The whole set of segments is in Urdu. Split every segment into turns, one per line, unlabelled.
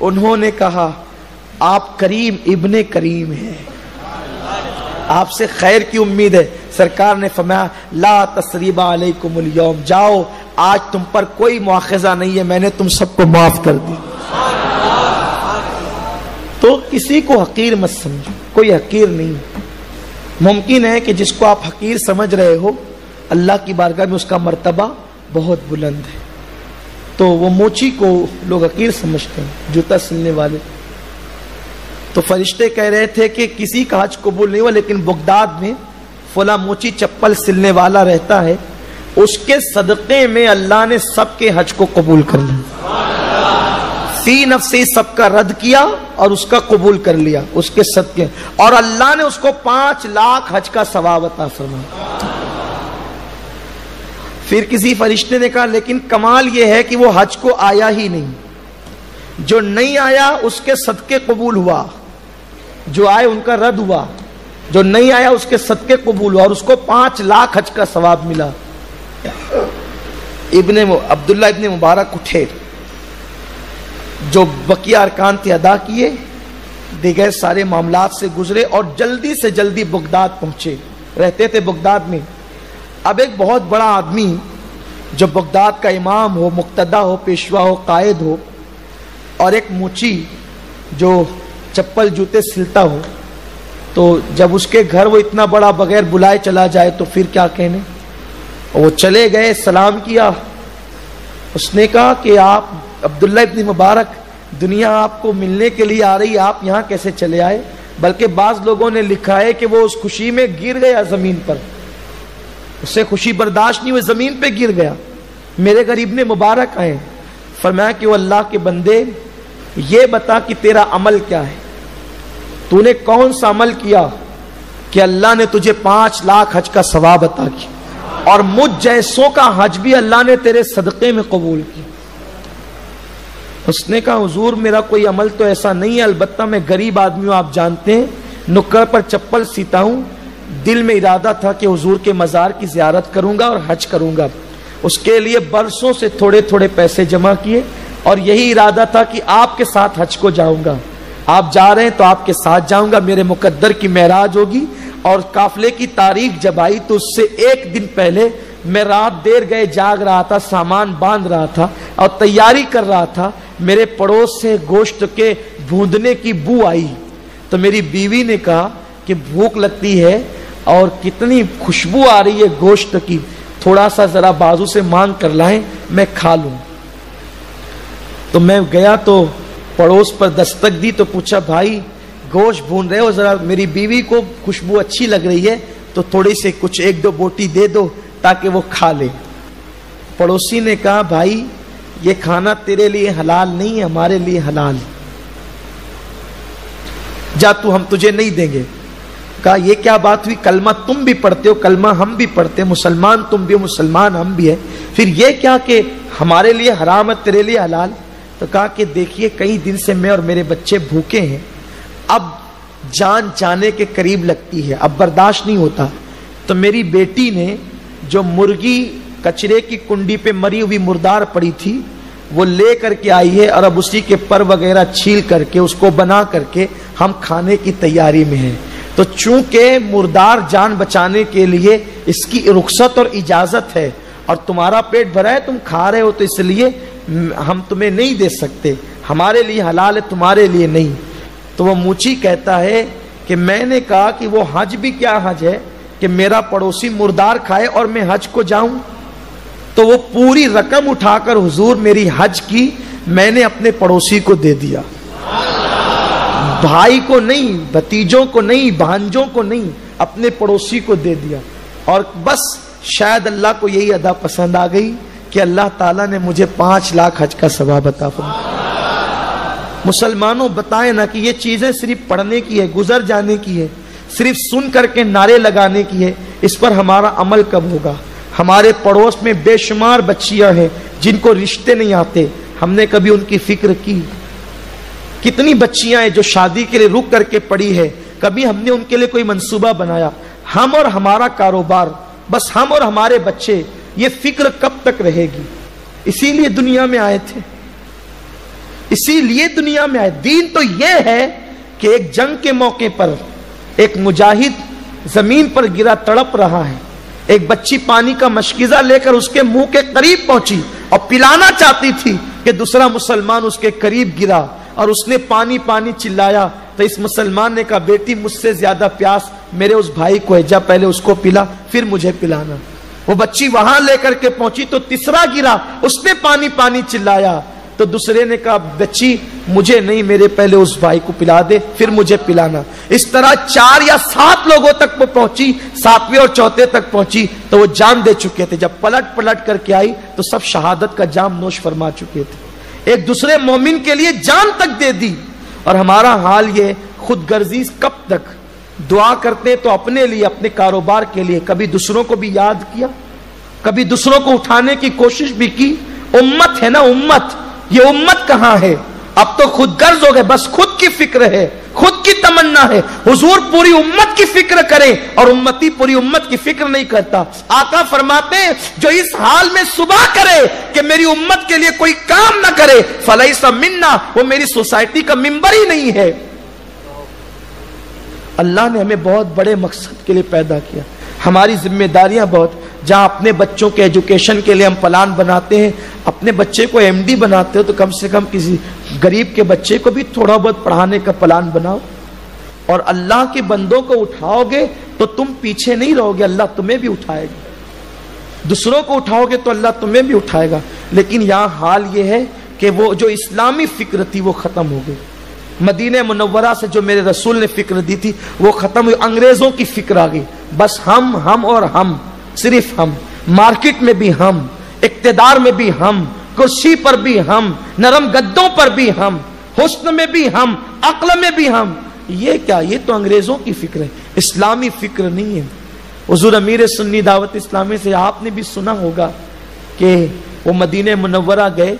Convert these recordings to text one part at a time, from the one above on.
انہوں نے کہا آپ کریم ابن کریم ہیں، آپ سے خیر کی امید ہے۔ سرکار نے فرمایا لا تثریب علیکم اليوم، جاؤ آج تم پر کوئی مواخذہ نہیں ہے، میں نے تم سب کو معاف کر دی۔ تو کسی کو حقیر مت سمجھو، کوئی حقیر نہیں۔ ممکن ہے کہ جس کو آپ حقیر سمجھ رہے ہو اللہ کی بارگاہ میں اس کا مرتبہ بہت بلند ہے۔ تو وہ موچی کو لوگ حقیر سمجھتے ہیں، جوتا سلنے والے۔ تو فرشتے کہہ رہے تھے کہ کسی کا حج قبول نہیں ہوا، لیکن بغداد میں فلاں موچی چپل سلنے والا رہتا ہے، اس کے صدقے میں اللہ نے سب کے حج کو قبول کر لیا، فی نفسی سب کا رد کیا اور اس کا قبول کر لیا اس کے صدقے، اور اللہ نے اس کو 5 لاکھ حج کا ثواب عطا فرمایا۔ پھر کسی فرشتے نے کہا لیکن کمال یہ ہے کہ وہ حج کو آیا ہی نہیں، جو نہیں آیا اس کے صدقے قبول ہوا، جو آئے ان کا رد ہوا، جو نہیں آیا اس کے صدقے قبول ہوا، اور اس کو 5 لاکھ حج کا ثواب ملا۔ عبداللہ ابن مبارک اٹھے، جو بقیہ ارکان تھے ادا کیے، دیگر سارے معاملات سے گزرے اور جلدی سے جلدی بغداد پہنچے۔ رہتے تھے بغداد میں۔ اب ایک بہت بڑا آدمی جو بغداد کا امام ہو، مقتدی ہو، پیشوا ہو، قائد ہو، اور ایک موچی جو چپل جوتے سلتا ہو، تو جب اس کے گھر وہ اتنا بڑا بغیر بلائے چلا جائے تو پھر کیا کہنے۔ وہ چلے گئے، سلام کیا، اس نے کہا کہ آپ عبداللہ ابن مبارک، دنیا آپ کو ملنے کے لیے آ رہی، آپ یہاں کیسے چلے آئے؟ بلکہ بعض لوگوں نے لکھا ہے کہ وہ اس خوشی میں گر گیا زمین پر، اسے خوشی برداشت نہیں ہوئی، زمین پہ گر گیا۔ میرے گھر ابن مبارک آئے، فرمایا کہ وہ اللہ کے بندے یہ بتا کہ تیرا عمل کیا ہے، تو نے کون سا عمل کیا کہ اللہ نے تجھے 5 لاکھ حج کا ثواب عطا کیا، اور مجھ جیسوں کا حج بھی اللہ نے تیرے صدقے میں قبول کیا۔ اس نے کہا حضور میرا کوئی عمل تو ایسا نہیں ہے، البتہ میں غریب آدمی ہوں، آپ جانتے ہیں، نکڑ پر چپل سیتا ہوں، دل میں ارادہ تھا کہ حضور کے مزار کی زیارت کروں گا اور حج کروں گا، اس کے لیے برسوں سے تھوڑے تھوڑے پیسے جمع کیے، اور یہی ارادہ تھا کہ آپ کے ساتھ حج کو جاؤں گا، آپ جا رہے ہیں تو آپ کے ساتھ جاؤں گا، میرے مقدر کی معراج ہوگی۔ اور قافلے کی تاریخ جب آئی تو اس سے 1 دن پہلے میں رات دیر گئے جاگ رہا تھا، سامان باندھ رہا تھا اور تیاری کر رہا تھا، میرے پڑوس سے گوشت کے بھوندنے کی بو آئی، تو میری بیوی نے کہا کہ بھوک لگتی ہے اور کتنی خوشبو آ رہی ہے گوشت کی، تھوڑا سا ذرا بازو سے مانگ کر لائیں میں کھا لوں۔ تو میں گیا تو پڑوس پر دستک دی تو پوچھا بھائی گوشت بھون رہے ہو، ذرا میری بیوی کو خوشبو اچھی لگ رہی ہے تو تھوڑی سے کچھ 1-2 بوٹی دے دو تاکہ وہ کھا لے۔ پڑوسی نے کہا بھائی یہ کھانا تیرے لیے حلال نہیں ہے، ہمارے لیے حلال، جا تو ہم تجھے نہیں دیں گے۔ کہا یہ کیا بات ہوئی، کلمہ تم بھی پڑھتے ہو، کلمہ ہم بھی پڑھتے ہیں، مسلمان تم بھی ہو، مسلمان ہم بھی ہیں، پھر یہ کیا کہ ہمارے لیے حرام ہے تیرے لیے حلال؟ تو کہا کہ دیکھیے کئی دن سے میں اور میرے بچے بھوکے ہیں، اب جان جانے کے قریب لگتی ہے، اب برداشت نہیں ہوتا، تو میری بیٹی نے جو مرغی کچرے کی کنڈی پہ مری ہوئی مردار پڑی تھی وہ لے کر کے آئی ہے، اور اب اسی کے پر وغیرہ چھیل کر کے اس کو بنا کر کے ہم کھانے کی تیاری میں ہیں۔ تو چونکہ مردار جان بچانے کے لیے اس کی رخصت اور اجازت ہے، اور تمہارا پیٹ بھرا ہے تم کھا رہے ہو، تو اس لیے ہم تمہیں نہیں دے سکتے، ہمارے لیے حلال ہے تمہارے لیے نہیں۔ تو وہ موچی کہتا ہے کہ میں نے کہا کہ وہ حج بھی کیا حج ہے کہ میرا پڑوسی مردار کھائے اور میں حج کو جاؤں؟ تو وہ پوری رقم اٹھا کر حضور میری حج کی میں نے اپنے پڑوسی کو دے دیا، بھائی کو نہیں، بھتیجوں کو نہیں، بھانجوں کو نہیں، اپنے پڑوسی کو دے دیا۔ اور بس شاید اللہ کو یہی ادا پسند آ گئی کہ اللہ تعالیٰ نے مجھے 5 لاکھ حج کا ثواب عطا فرمایا۔ مسلمانوں بتائیں نا کہ یہ چیزیں صرف پڑھنے کی ہے، گزر جانے کی ہے، صرف سن کر کے نعرے لگانے کی ہے، اس پر ہمارا عمل کب ہوگا؟ ہمارے پڑوس میں بے شمار بچیاں ہیں جن کو رشتے نہیں آتے، ہم نے کبھی ان کی فکر کی؟ کتنی بچیاں ہیں جو شادی کے لیے رک کر کے پڑی ہے، کبھی ہم نے ان کے لیے کوئی منصوبہ بنایا؟ ہم اور ہمارا کاروبار، بس ہم اور ہمارے بچے، یہ فکر کب تک رہے گی؟ اسی لیے دنیا میں آئے تھے۔ اسی لیے دنیا میں آئے. دین تو یہ ہے کہ ایک جنگ کے موقع پر ایک مجاہد زمین پر گرا تڑپ رہا ہے, ایک بچی پانی کا مشکیزہ لے کر اس کے منہ کے قریب پہنچی اور پلانا چاہتی تھی کہ دوسرا مسلمان اس کے قریب گرا اور اس نے پانی پانی چلایا, تو اس مسلمان نے کہا بیٹی مجھ سے زیادہ پیاس میرے اس بھائی کو ہے, جا پہلے اس کو پلا پھر مجھے پلانا. وہ بچی وہاں لے کر کے پہنچی تو تیسرا گرا, اس نے پانی پانی چلایا, تو دوسرے نے کہا بچی مجھے نہیں, میرے پہلے اس بھائی کو پلا دے پھر مجھے پلانا. اس طرح 4 یا 7 لوگوں تک وہ پہنچی, 7ویں اور 4تھے تک پہنچی تو وہ جان دے چکے تھے. جب پلٹ کر کے آئی تو سب شہادت کا جام نوش فرما چکے تھے. ایک دوسرے مومن کے لیے جان تک دے دی. اور ہمارا حال یہ خود غرضی کب تک؟ دعا کرتے تو اپنے لیے, اپنے کاروبار کے لیے, کبھی دوسروں کو بھی یاد کیا, کبھی دوسروں کو اٹھانے کی کوشش بھی کی. امت ہے نا امت, یہ امت کہاں ہے؟ اب تو خود غرض ہو گئے, بس خود کی فکر ہے, خود کی تمنا ہے. حضور پوری امت کی فکر کرے اور امتی پوری امت کی فکر نہیں کرتا. آقا فرماتے ہیں جو اس حال میں صبح کرے کہ میری امت کے لیے کوئی کام نہ کرے فلیس منا, وہ میری سوسائٹی کا ممبر ہی نہیں ہے. اللہ نے ہمیں بہت بڑے مقصد کے لیے پیدا کیا, ہماری ذمہ داریاں بہت. جہاں اپنے بچوں کے ایجوکیشن کے لیے ہم پلان بناتے ہیں, اپنے بچے کو MD بناتے ہو تو کم سے کم کسی غریب کے بچے کو بھی تھوڑا بہت پڑھانے کا پلان بناؤ. اور اللہ کے بندوں کو اٹھاؤ گے تو تم پیچھے نہیں رہو گے, اللہ تمہیں بھی اٹھائے گا. دوسروں کو اٹھاؤ گے تو اللہ تمہیں بھی اٹھائے گا. لیکن یہاں حال یہ ہے کہ وہ جو اسلامی فکر تھی وہ ختم ہو گئی. مدینہ منورہ سے جو میرے رسول نے فکر دی تھی وہ ختم ہوئی, انگریزوں کی فکر آ گئی. بس ہم اور ہم, صرف ہم, مارکیٹ میں بھی ہم, اقتدار میں بھی ہم, کرسی پر بھی ہم, نرم گدوں پر بھی ہم, حسن میں بھی ہم, عقل میں بھی ہم. یہ کیا؟ یہ تو انگریزوں کی فکر ہے, اسلامی فکر نہیں ہے. حضور امیر سنی دعوت اسلامی سے آپ نے بھی سنا ہوگا کہ وہ مدینہ منورہ گئے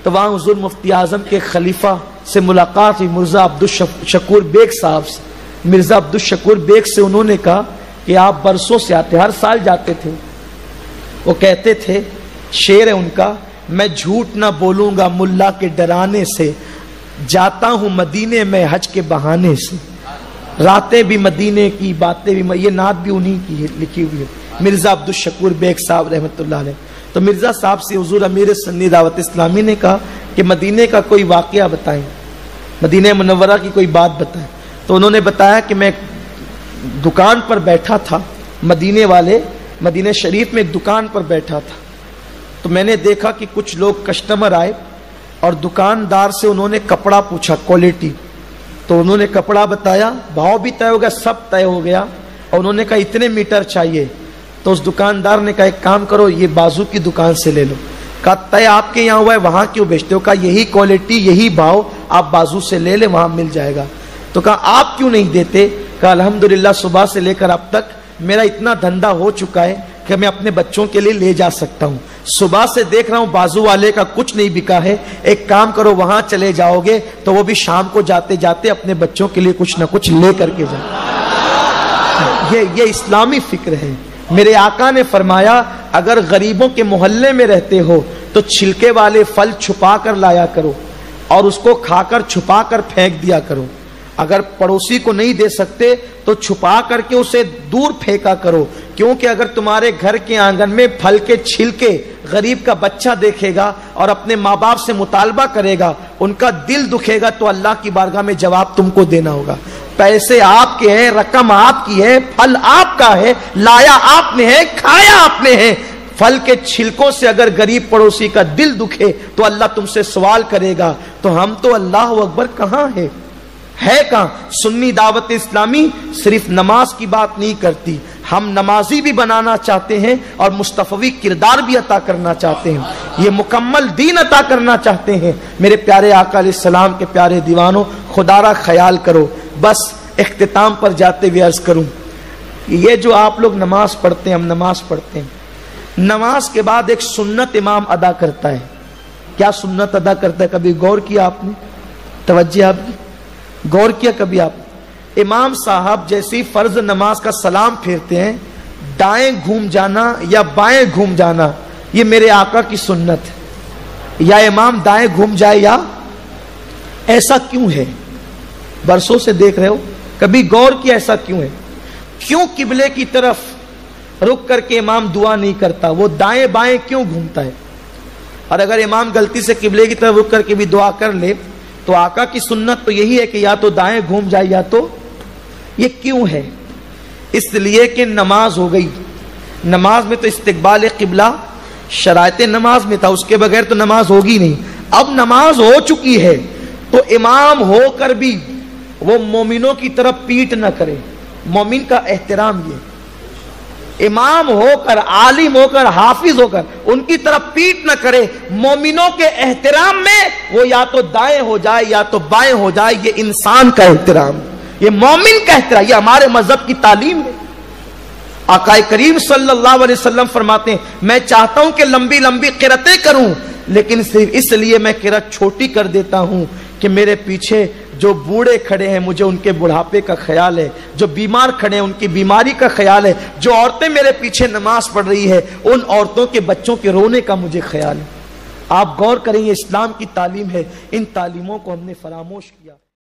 تو وہاں حضور مفتی اعظم کے خلیفہ سے ملاقات ہوئی, مرزا عبدالشکور بیگ صاحب سے. مرزا عبدالشکور بیگ سے انہوں نے کہا کہ آپ برسوں سے آتے, ہر سال جاتے تھے. وہ کہتے تھے, شعر ہے ان کا, میں جھوٹ نہ بولوں گا ملا کے ڈرانے سے, جاتا ہوں مدینے میں حج کے بہانے سے, راتیں بھی مدینے کی باتیں بھی. یہ نعت بھی انہی کی لکھی ہوئی ہے, مرزا عبدالشکور بیگ صاحب رحمۃ اللہ علیہ. تو مرزا صاحب سے حضور امیر سنی دعوت اسلامی نے کہا کہ مدینے کا کوئی واقعہ بتائیں, مدینہ منورہ کی کوئی بات بتائیں. تو انہوں نے بتایا کہ میں دکان پر بیٹھا تھا, مدینہ شریف میں دکان پر بیٹھا تھا, تو میں نے دیکھا کہ کچھ لوگ کسٹمر آئے اور دکاندار سے انہوں نے کپڑا پوچھا, کوالٹی. تو انہوں نے کپڑا بتایا, بھاؤ بھی طے ہو گیا, سب طے ہو گیا, اور انہوں نے کہا اتنے میٹر چاہیے. تو اس دکاندار نے کہا ایک کام کرو, یہ بازو کی دکان سے لے لو. کہا طے آپ کے یہاں ہوا ہے, وہاں کیوں بیچتے ہو؟ کہا یہی کوالٹی یہی بھاؤ آپ بازو سے لے لیں, وہاں مل جائے گا. تو کہا آپ کیوں نہیں دیتے؟ کہا الحمدللہ صبح سے لے کر اب تک میرا اتنا دھندا ہو چکا ہے کہ میں اپنے بچوں کے لیے لے جا سکتا ہوں. صبح سے دیکھ رہا ہوں بازو والے کا کچھ نہیں بکا ہے, ایک کام کرو وہاں چلے جاؤ گے تو وہ بھی شام کو جاتے جاتے اپنے بچوں کے لیے کچھ نہ کچھ لے کر کے جائے. یہ اسلامی فکر ہے. میرے آقا نے فرمایا اگر غریبوں کے محلے میں رہتے ہو تو چھلکے والے پھل چھپا کر لایا کرو اور اس کو کھا کر چھپا کر پھینک دیا کرو. اگر پڑوسی کو نہیں دے سکتے تو چھپا کر کے اسے دور پھینکا کرو, کیونکہ اگر تمہارے گھر کے آنگن میں پھل کے چھلکے غریب کا بچہ دیکھے گا اور اپنے ماں باپ سے مطالبہ کرے گا, ان کا دل دکھے گا, تو اللہ کی بارگاہ میں جواب تم کو دینا ہوگا. پیسے آپ کے ہیں, رقم آپ کی ہے, پھل آپ کا ہے, لایا آپ نے ہے, کھایا آپ نے ہے. پھل کے چھلکوں سے اگر غریب پڑوسی کا دل دکھے تو اللہ تم سے سوال کرے گا. تو ہم تو اللہ اکبر کہاں ہے کہاں؟ سنی دعوت اسلامی صرف نماز کی بات نہیں کرتی, ہم نمازی بھی بنانا چاہتے ہیں اور مصطفی کردار بھی عطا کرنا چاہتے ہیں, یہ مکمل دین عطا کرنا چاہتے ہیں. میرے پیارے آقا علیہ السلام کے پیارے دیوانوں, خدا را خیال کرو. بس اختتام پر جاتے ہوئے عرض کروں, یہ جو آپ لوگ نماز پڑھتے ہیں, ہم نماز پڑھتے ہیں, نماز کے بعد ایک سنت امام ادا کرتا ہے. کیا سنت ادا کرتا ہے؟ کبھی غور کیا آپ نے؟ توجہ آپ کی غور کیا کبھی آپ؟ امام صاحب جیسی فرض نماز کا سلام پھیرتے ہیں, دائیں گھوم جانا یا بائیں گھوم جانا یہ میرے آقا کی سنت ہے. یا امام دائیں گھوم جائے یا ایسا کیوں ہے؟ برسوں سے دیکھ رہے ہو، کبھی غور کیا ایسا کیوں ہے؟ کیوں قبلے کی طرف رک کر کے امام دعا نہیں کرتا؟ وہ دائیں بائیں کیوں گھومتا ہے؟ اور اگر امام غلطی سے قبلے کی طرف رک کر کے بھی دعا کر لے تو آقا کی سنت تو یہی ہے کہ یا تو دائیں گھوم جائے یا تو، یہ کیوں ہے؟ اس لیے کہ نماز ہو گئی، نماز میں تو استقبال قبلہ شرائط نماز میں تھا، اس کے بغیر تو نماز ہوگی نہیں۔ اب نماز ہو چکی ہے تو امام ہو کر بھی وہ مومنوں کی طرف پیٹ نہ کرے۔ مومن کا احترام یہ، امام ہو کر، عالم ہو کر، حافظ ہو کر ان کی طرف پیٹ نہ کرے۔ مومنوں کے احترام میں وہ یا تو دائیں ہو جائے یا تو بائیں ہو جائے، یہ انسان کا احترام، یہ مومن کا احترام، یہ ہمارے مذہب کی تعلیم ہے۔ آقا کریم صلی اللہ علیہ وسلم فرماتے ہیں میں چاہتا ہوں کہ لمبی لمبی قراتیں کروں، لیکن صرف اس لیے میں قرات چھوٹی کر دیتا ہوں کہ میرے پیچھے جو بوڑھے کھڑے ہیں مجھے ان کے بڑھاپے کا خیال ہے، جو بیمار کھڑے ہیں ان کی بیماری کا خیال ہے، جو عورتیں میرے پیچھے نماز پڑھ رہی ہے ان عورتوں کے بچوں کے رونے کا مجھے خیال ہے۔ آپ غور کریں، یہ اسلام کی تعلیم ہے، ان تعلیموں کو ہم نے فراموش کیا۔